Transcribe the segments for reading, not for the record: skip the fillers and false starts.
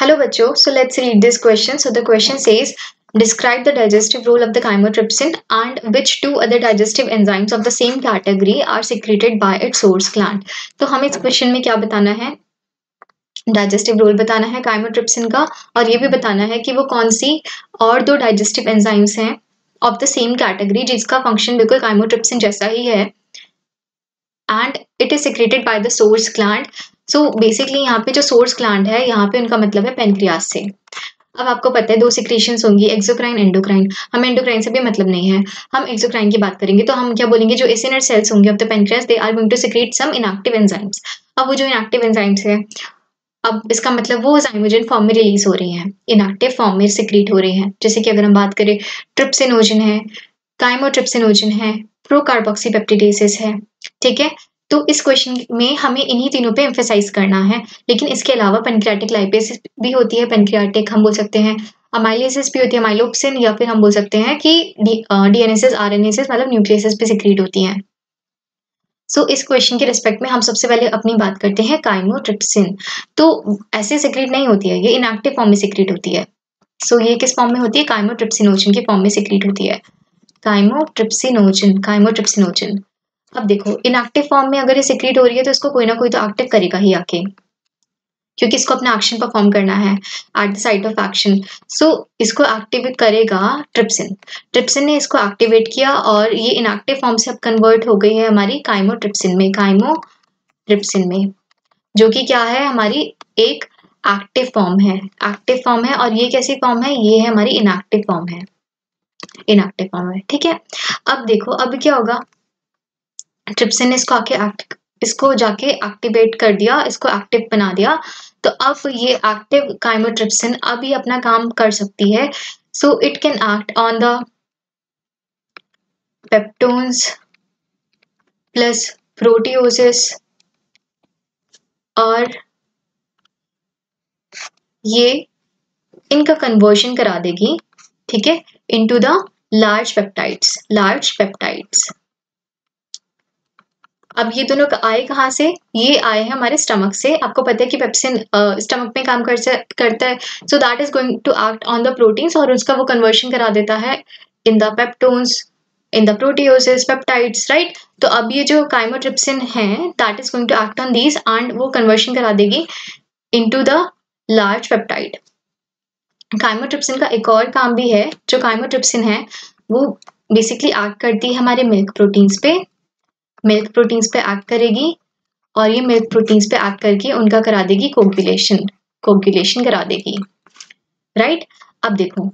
Hello बच्चों, so let's read this question. So the question says, describe the digestive role of the chymotrypsin and which two other digestive enzymes of the same category are secreted by its source gland. तो हमें इस question में क्या बताना है? Digestive role बताना है chymotrypsin का और ये भी बताना है कि वो कौन सी और दो डाइजेस्टिव एंजाइम्स हैं ऑफ द सेम कैटेगरी जिसका फंक्शन बिल्कुल काइमोट्रिप्सिन जैसा ही है and it is secreted by the source gland. So basically यहाँ पे जो सोर्स ग्लैंड है यहाँ पे उनका मतलब है पेनक्रियास से. अब आपको पता है दो सिक्रेशंस होंगी, एक्सोक्राइन एंडोक्राइन. हमें एंडोक्राइन से भी मतलब नहीं है, हम एक्सोक्राइन की बात करेंगे. तो हम क्या बोलेंगे, जो एसिनर सेल्स होंगे of the pancreas they are going to secrete some inactive enzymes. अब वो जो इनएक्टिव एंजाइम्स है, अब इसका मतलब वो ज़ाइमोजन फॉर्म में रिलीज हो रही हैं, इनएक्टिव फॉर्म में सिक्रीट हो रही हैं. जैसे कि अगर हम बात करें, ट्रिप्सिनोजन है, काइमोट्रिप्सिनोजन है, प्रोकार्बोक्सीपेप्टिडेसेस है. ठीक है, तो इस क्वेश्चन में हमें इन्हीं तीनों पे एम्फेसाइज करना है. लेकिन इसके अलावा पेनक्रियाटिक लाइपेसिस भी होती है, पेनक्रियाटिक हम बोल सकते हैं, अमाइलेसिस भी होती है, माइलोप्सिन, या फिर हम बोल सकते हैं कि डीएनएसेस आरएनएसेस मतलब न्यूक्लियसेस भी सिक्रीट होती हैं. सो इस क्वेश्चन के रिस्पेक्ट में हम सबसे पहले अपनी बात करते हैं काइमोट्रिप्सिन. तो ऐसे सिक्रीट नहीं होती है, ये इनएक्टिव फॉर्म में सिक्रीट होती है. सो ये किस फॉर्म में होती है, काइमोट्रिप्सिनोजन के फॉर्म में सिक्रीट होती है. काइमोट्रिप्सिनोजन. अब देखो, इनएक्टिव फॉर्म में अगर ये सिक्रीट हो रही है तो इसको कोई ना कोई तो एक्टिव करेगा ही आके, क्योंकि इसको अपना एक्शन परफॉर्म करना है at the site of action. So इसको एक्टिवेट करेगा ट्रिप्सिन. ट्रिप्सिन ने इसको एक्टिवेट किया और ये इनएक्टिव फॉर्म से अब कन्वर्ट हो गई है हमारी काइमोट्रिप्सिन में, जो कि क्या है, हमारी एक एक्टिव फॉर्म है. और ये कैसी फॉर्म है, ये है हमारी इनएक्टिव फॉर्म है. ठीक है. अब देखो, अब क्या होगा, ट्रिप्सिन ने इसको जाके एक्टिवेट कर दिया, इसको एक्टिव बना दिया. तो अब ये एक्टिव काइमोट्रिप्सिन अब ये अपना काम कर सकती है. So it can act on the peptones plus proteoses और ये इनका कन्वर्शन करा देगी, ठीक है, इनटू द लार्ज पेप्टाइड्स. अब ये दोनों आए कहाँ से, ये आए हैं हमारे स्टमक से. आपको पता है कि पेप्सिन स्टमक में काम करता है. So that is going to act on the proteins और उसका वो कन्वर्शन करा देता है in the peptones, in the proteoses, peptides, right. तो अब ये जो काइमोट्रिप्सिन है that is going to act on these and वो कन्वर्शन करा देगी into the large peptide. Chymotrypsin का एक और काम भी है. जो काइमोट्रिप्सिन है वो बेसिकली एक्ट करती है हमारे मिल्क प्रोटीन्स पे एक्ट करेगी और ये मिल्क प्रोटीन्स पे एक्ट करके उनका करा देगी कोगुलेशन करा देगी, राइट. अब देखो,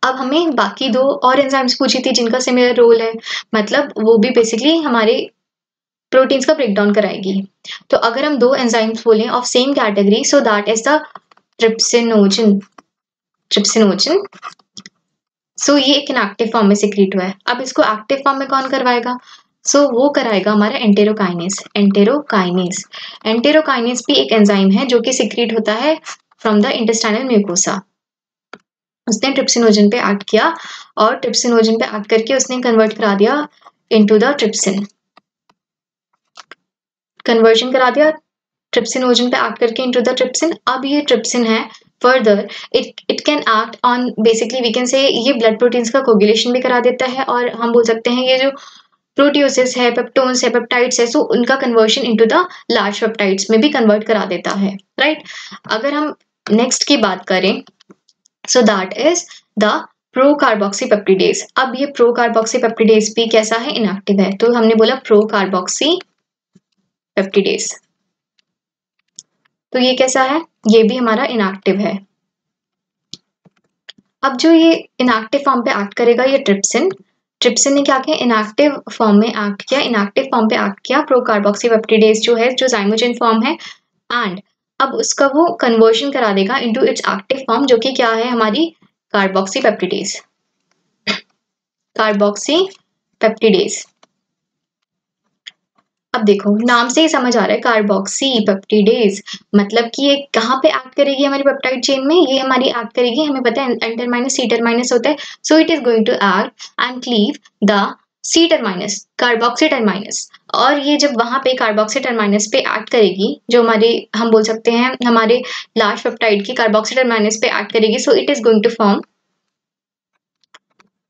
अब हमें बाकी दो और एंजाइम्स पूछी थी जिनका सिमिलर रोल है, मतलब वो भी बेसिकली हमारे प्रोटीन्स का ब्रेकडाउन कराएगी. तो अगर हम दो एंजाइम्स बोलें of same category, so that is the trypsinogen. So ये एक इनएक्टिव फॉर्म में सिक्रीट हुआ है. अब इसको एक्टिव फॉर्म में कौन करवाएगा, सो वो कराएगा हमारा एंटेरोकाइनेस भी एक एंजाइम है जो कि सिक्रीट होता है फ्रॉम द इंटेस्टाइनल म्यूकोसा. उसने ट्रिप्सिनोजन पे एक्ट किया और ट्रिप्सिनोजन पे एक्ट करके उसने कन्वर्ट करा दिया इनटू द ट्रिप्सिन. कन्वर्जन करा दिया ट्रिप्सिनोजन पे एक्ट करके इनटू द ट्रिप्सिन. अब ये ट्रिप्सिन है, further it can act on, basically we can say ये ब्लड प्रोटीन्स का कोगुलेशन भी करा देता है और हम बोल सकते हैं ये जो प्रोटियोसिस है, पेप्टोन्स है, पेप्टाइड्स है, सो उनका conversion into the large peptides में भी कन्वर्ट करा देता है, राइट. अगर हम नेक्स्ट की बात करें, सो दैट इज द प्रोकार्बोक्सीपेप्टिडेज. अब ये प्रोकार्बोक्सीपेप्टिडेज भी कैसा है, इनएक्टिव है. तो हमने बोला प्रोकार्बोक्सीपेप्टिडेज, तो ये कैसा है, ये भी हमारा इनएक्टिव है. अब जो ये इनएक्टिव फॉर्म पे एक्ट करेगा ये ट्रिप्सिन ने क्या किया, इनएक्टिव फॉर्म में एक्ट किया, प्रोकार्बोक्सीपेप्टिडेज जो है, जो ज़ाइमोजन फॉर्म है, एंड अब उसका वो कन्वर्शन करा देगा इनटू इट्स एक्टिव फॉर्म जो कि क्या है, हमारी कार्बोक्सीपेप्टिडेज. अब देखो, नाम से ही समझ आ रहा है कार्बोक्सीपेप्टिडेज मतलब कि ये कहाँ पे एक्ट करेगी हमारी पेप्टाइड चेन में, ये हमारी एक्ट करेगी, हमें पता है एंटर माइनस सी टर्माइनस होता है. So it is going to act and cleave the C terminus, carboxy terminus, और ये जब वहां पे कार्बोक्सी टर्माइनस पे एक्ट करेगी, जो हमारे हम बोल सकते हैं हमारे लार्ज पेप्टाइड की कार्बोक्सी टर्माइनस पे एक्ट करेगी, so it is going to form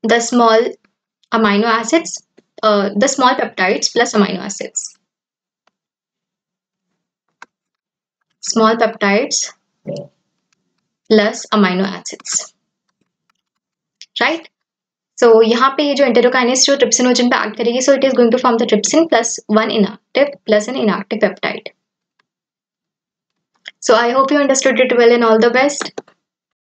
the small amino acids, the small peptides plus amino acids, small peptides plus amino acids, right. So यहाँ पे ये जो एंटेरोकाइनेस जो ट्रिप्सिनोजन पे एक्ट करेगी, so it is going to form the trypsin plus one inactive plus an inactive peptide. So I hope you understood it well and all the best.